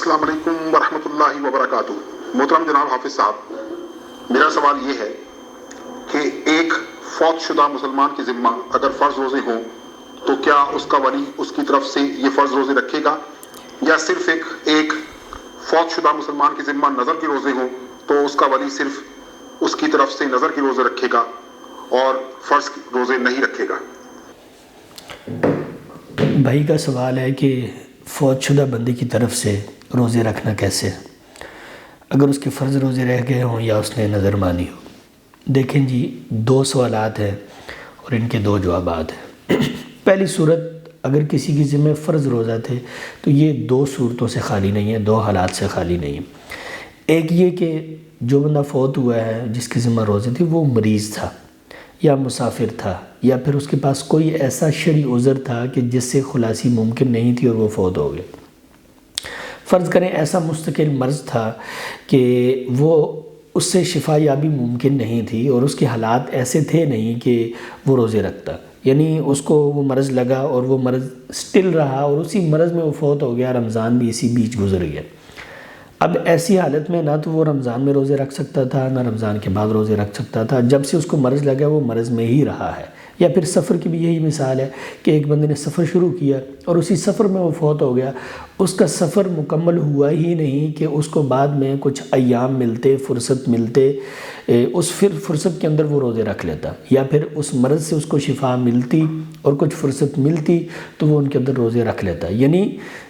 السلام علیکم ورحمۃ اللہ وبرکاتہ۔ محترم جناب حافظ صاحب، میرا سوال یہ ہے کہ ایک فوت شدہ مسلمان کے ذمہ اگر فرض روزے ہوں تو کیا اس کا ولی اس کی طرف سے یہ فرض روزے رکھے گا، یا صرف ایک فوت شدہ مسلمان کے ذمہ نظر کے روزے ہوں تو اس کا ولی صرف اس کی طرف سے نظر کے روزے رکھے گا اور فرض روزے نہیں رکھے گا؟ بھائی کا سوال ہے کہ فوت شدہ بندے کی طرف سے روزے رکھنا کیسے، اگر اس کے فرض روزے رہ گئے ہوں یا اس نے نظر مانی ہو۔ دیکھیں جی، دو سوالات ہیں اور ان کے دو جوابات ہیں۔ پہلی صورت، اگر کسی کی ذمہ فرض روزہ تھے تو یہ دو صورتوں سے خالی نہیں ہے، دو حالات سے خالی نہیں ہے۔ ایک یہ کہ جو بندہ فوت ہوا ہے جس کی ذمہ روزے تھے وہ مریض تھا یا مسافر تھا، یا پھر اس کے پاس کوئی ایسا شرعی عذر تھا کہ جس سے خلاصی ممکن نہیں تھی اور وہ فوت ہو گئے۔ فرض کریں ایسا مستقل مرض تھا کہ وہ اس سے شفا یابی ممکن نہیں تھی اور اس کے حالات ایسے تھے نہیں کہ وہ روزے رکھتا، یعنی اس کو وہ مرض لگا اور وہ مرض سٹل رہا اور اسی مرض میں وہ فوت ہو گیا، رمضان بھی اسی بیچ گزر گیا۔ اب ایسی حالت میں نہ تو وہ رمضان میں روزے رکھ سکتا تھا نہ رمضان کے بعد روزے رکھ سکتا تھا، جب سے اس کو مرض لگا وہ مرض میں ہی رہا ہے۔ یا پھر سفر کی بھی یہی مثال ہے کہ ایک بندے نے سفر شروع کیا اور اسی سفر میں وہ فوت ہو گیا، اس کا سفر مکمل ہوا ہی نہیں کہ اس کو بعد میں کچھ ایام ملتے، فرصت ملتے، اس فرصت کے اندر وہ روزے رکھ لیتا، یا پھر اس مرض سے اس کو شفا ملتی اور کچھ فرصت ملتی تو وہ ان کے اندر روزے رکھ لیتا، یعنی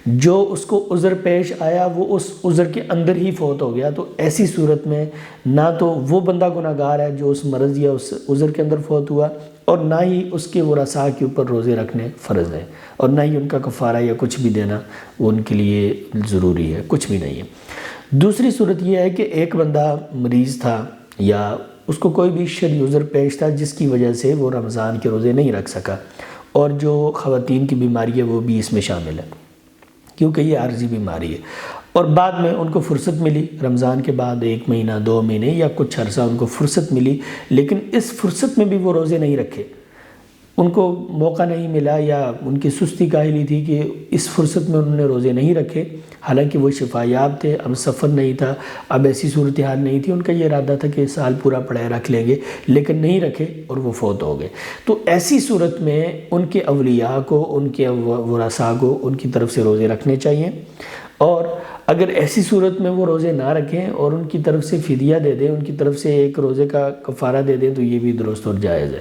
جو اس کو عذر پیش آیا وہ اس عذر کے اندر ہی فوت ہو گیا۔ تو ایسی صورت میں نہ تو وہ بندہ گناہگار ہے جو اس مرض یا اس عذر کے اندر فوت ہوا، اور نہ ہی اس کے ورثاء کے اوپر روزے رکھنے فرض ہیں، اور نہ ہی ان کا کفارہ یا کچھ بھی دینا وہ ان کے لیے ضروری ہے، کچھ بھی نہیں ہے۔ دوسری صورت یہ ہے کہ ایک بندہ مریض تھا یا اس کو کوئی بھی شرعی عذر پیش تھا جس کی وجہ سے وہ رمضان کے روزے نہیں رکھ سکا، اور جو خواتین کی بیماری ہے وہ بھی اس میں شامل ہے کیونکہ یہ عارضی بیماری ہے، اور بعد میں ان کو فرصت ملی، رمضان کے بعد 1 مہینہ 2 مہینے یا کچھ عرصہ ان کو فرصت ملی، لیکن اس فرصت میں بھی وہ روزے نہیں رکھے، ان کو موقع نہیں ملا یا ان کی سستی کاہلی تھی کہ اس فرصت میں انہوں نے روزے نہیں رکھے، حالانکہ وہ شفا یاب تھے، اب سفر نہیں تھا، اب ایسی صورتحال نہیں تھی، ان کا یہ ارادہ تھا کہ سال پورا پڑے رکھ لیں گے، لیکن نہیں رکھے اور وہ فوت ہو گئے۔ تو ایسی صورت میں ان کے اولیاء کو، ان کے ورثاء کو ان کی طرف سے روزے رکھنے چاہیے، اور اگر ایسی صورت میں وہ روزے نہ رکھیں اور ان کی طرف سے فدیہ دے دیں، ان کی طرف سے ایک روزے کا کفارہ دے دیں تو یہ بھی درست اور جائز ہے۔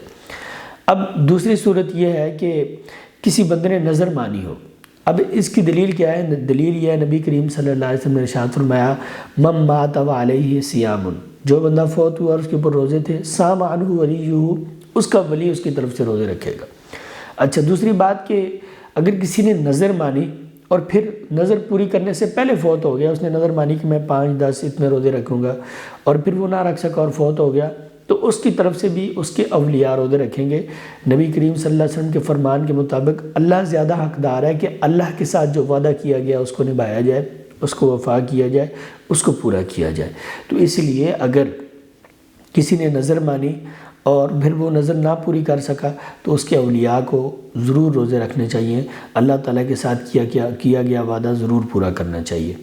اب دوسری صورت یہ ہے کہ کسی بندے نے نظر مانی ہو، اب اس کی دلیل کیا ہے؟ دلیل یہ ہے، نبی کریم صلی اللہ علیہ وسلم نے ارشاد فرمایا، من مات وعلیہ صیام، جو بندہ فوت ہوا اور اس کے اوپر روزے تھے، صام عنہ ولیہ، اس کا ولی اس کی طرف سے روزے رکھے گا۔ اچھا، دوسری بات کہ اگر کسی نے نظر مانی اور پھر نظر پوری کرنے سے پہلے فوت ہو گیا، اس نے نظر مانی کہ میں 5 10 اتنے روزے رکھوں گا، اور پھر وہ نہ رکھ سکا اور فوت ہو گیا، تو اس کی طرف سے بھی اس کے اولیاء روزے رکھیں گے۔ نبی کریم صلی اللہ علیہ وسلم کے فرمان کے مطابق اللہ زیادہ حقدار ہے کہ اللہ کے ساتھ جو وعدہ کیا گیا اس کو نبھایا جائے، اس کو وفا کیا جائے، اس کو پورا کیا جائے۔ تو اس لیے اگر کسی نے نظر مانی اور پھر وہ نظر نہ پوری کر سکا تو اس کے اولیاء کو ضرور روزے رکھنے چاہیے، اللہ تعالیٰ کے ساتھ کیا گیا وعدہ ضرور پورا کرنا چاہیے۔